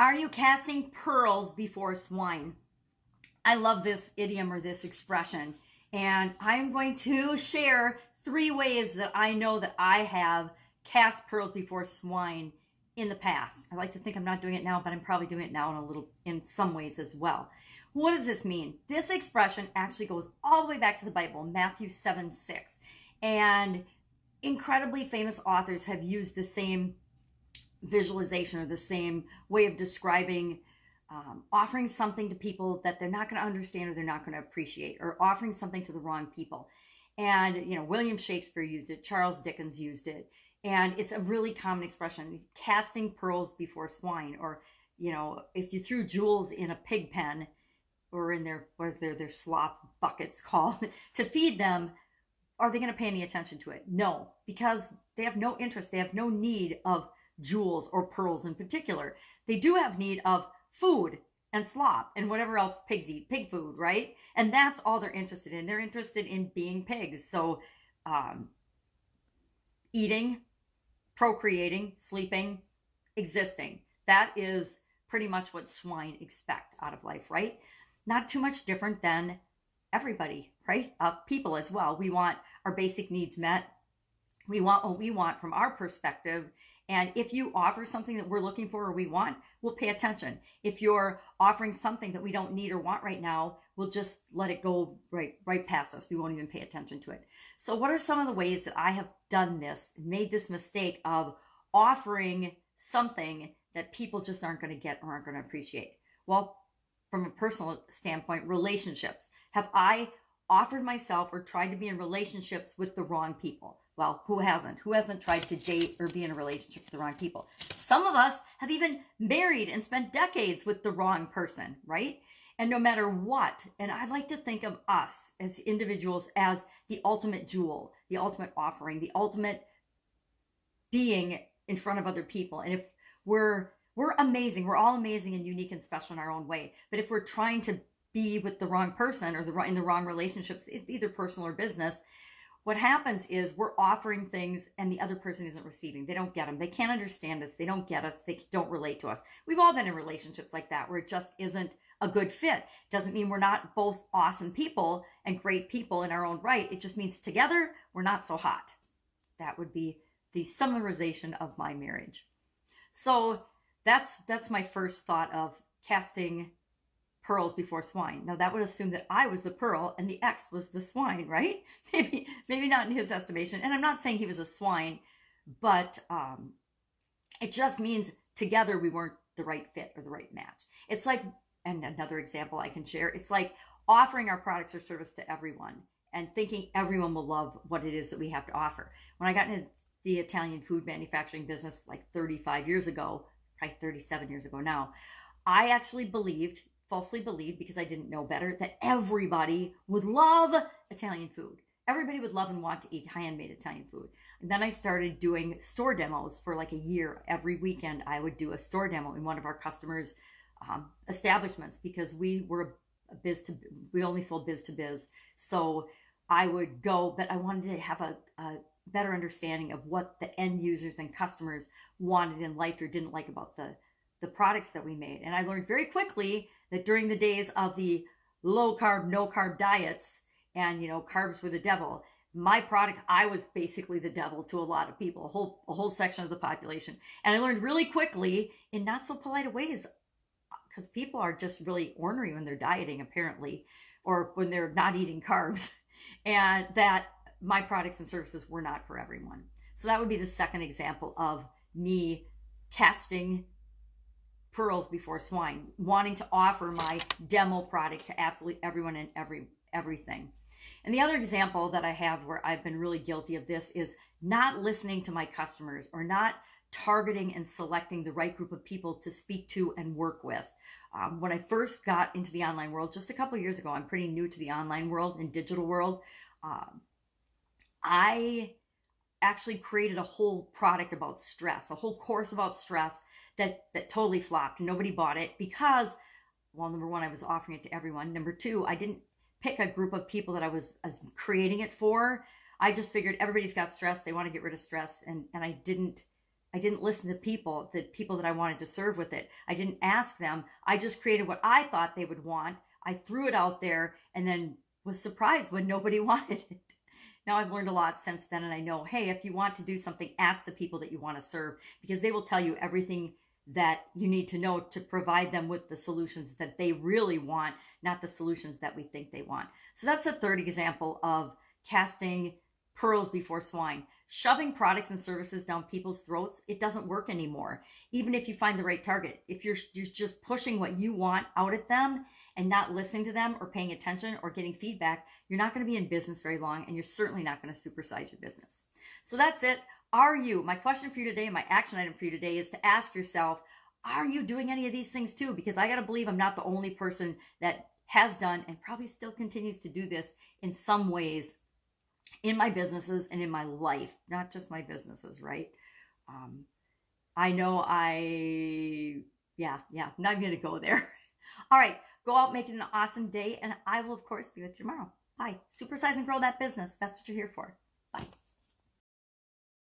Are you casting pearls before swine? I love this idiom or this expression, and I'm going to share 3 ways that I know that I have cast pearls before swine in the past. I like to think I'm not doing it now, but I'm probably doing it now in some ways as well. What does this mean? This expression actually goes all the way back to the Bible, Matthew 7:6. And incredibly famous authors have used the same visualization or the same way of describing offering something to people that they're not going to understand or they're not going to appreciate, or offering something to the wrong people. And, William Shakespeare used it, Charles Dickens used it. And it's a really common expression, casting pearls before swine. Or, if you threw jewels in a pig pen or in their slop buckets called to feed them, are they going to pay any attention to it? No, because they have no interest. They have no need of jewels or pearls in particular. They do have need of food and slop and whatever else pigs eat, pig food, right? And that's all they're interested in. They're interested in being pigs. So eating, procreating, sleeping, existing. That is pretty much what swine expect out of life, right? Not too much different than everybody, right? People as well. We want our basic needs met. We want what we want from our perspective. And if you offer something that we're looking for or we want, we'll pay attention. If you're offering something that we don't need or want right now, we'll just let it go right past us. We won't even pay attention to it. So what are some of the ways that I have done this, made this mistake of offering something that people just aren't going to get or aren't going to appreciate? Well, from a personal standpoint, relationships. Have I offered myself or tried to be in relationships with the wrong people? Well, who hasn't? Who hasn't tried to date or be in a relationship with the wrong people? Some of us have even married and spent decades with the wrong person, right? And no matter what, and I like to think of us as individuals as the ultimate jewel, the ultimate offering, the ultimate being in front of other people. And if we're amazing, we're all amazing and unique and special in our own way. But if we're trying to be with the wrong person or in the wrong relationships, either personal or business, what happens is we're offering things and the other person isn't receiving. They don't get them. They can't understand us. They don't get us. They don't relate to us. We've all been in relationships like that where it just isn't a good fit. Doesn't mean we're not both awesome people and great people in our own right. It just means together we're not so hot. That would be the summarization of my marriage. So that's my first thought of casting pearls before swine. Now that would assume that I was the pearl and the ex was the swine, right? Maybe not in his estimation. And I'm not saying he was a swine, but it just means together we weren't the right fit or the right match. It's like, and another example I can share, it's like offering our products or service to everyone and thinking everyone will love what it is that we have to offer. When I got into the Italian food manufacturing business like 35 years ago, probably 37 years ago now, I actually falsely believed, because I didn't know better, that everybody would love Italian food. Everybody would love and want to eat handmade Italian food. And then I started doing store demos for like a year. Every weekend I would do a store demo in one of our customers' establishments, because we were we only sold biz to biz. So I would go, but I wanted to have a better understanding of what the end users and customers wanted and liked or didn't like about the products that we made. And I learned very quickly that during the days of the low carb, no carb diets and, carbs were the devil, my product, I was basically the devil to a lot of people, a whole section of the population. And I learned really quickly in not so polite ways, because people are just really ornery when they're dieting, apparently, or when they're not eating carbs, and that my products and services were not for everyone. So that would be the second example of me casting pearls before swine, wanting to offer my demo product to absolutely everyone and everything. And the other example that I have where I've been really guilty of this is not listening to my customers, or not targeting and selecting the right group of people to speak to and work with. When I first got into the online world just a couple of years ago, I'm pretty new to the online world and digital world. I actually created a whole product about stress, a whole course about stress that totally flopped. Nobody bought it because, well, number one, I was offering it to everyone. Number two, I didn't pick a group of people that I was creating it for. I just figured everybody's got stress. They want to get rid of stress. And I didn't I didn't listen to the people that I wanted to serve with it. I didn't ask them. I just created what I thought they would want. I threw it out there and then was surprised when nobody wanted it. Now I've learned a lot since then, and I know, hey, if you want to do something, ask the people that you want to serve, because they will tell you everything that you need to know to provide them with the solutions that they really want, not the solutions that we think they want. So that's a third example of casting pearls before swine. Shoving products and services down people's throats, it doesn't work anymore. Even if you find the right target, if you're just pushing what you want out at them and not listening to them or paying attention or getting feedback, you're not going to be in business very long, and you're certainly not going to supersize your business. So that's it. My question for you today, my action item for you today is to ask yourself, are you doing any of these things too? Because I got to believe I'm not the only person that has done and probably still continues to do this in some ways in my businesses and in my life, not just my businesses, right? I know I'm not going to go there. All right, go out, make it an awesome day, and I will, of course, be with you tomorrow. Bye. Supersize and grow that business. That's what you're here for.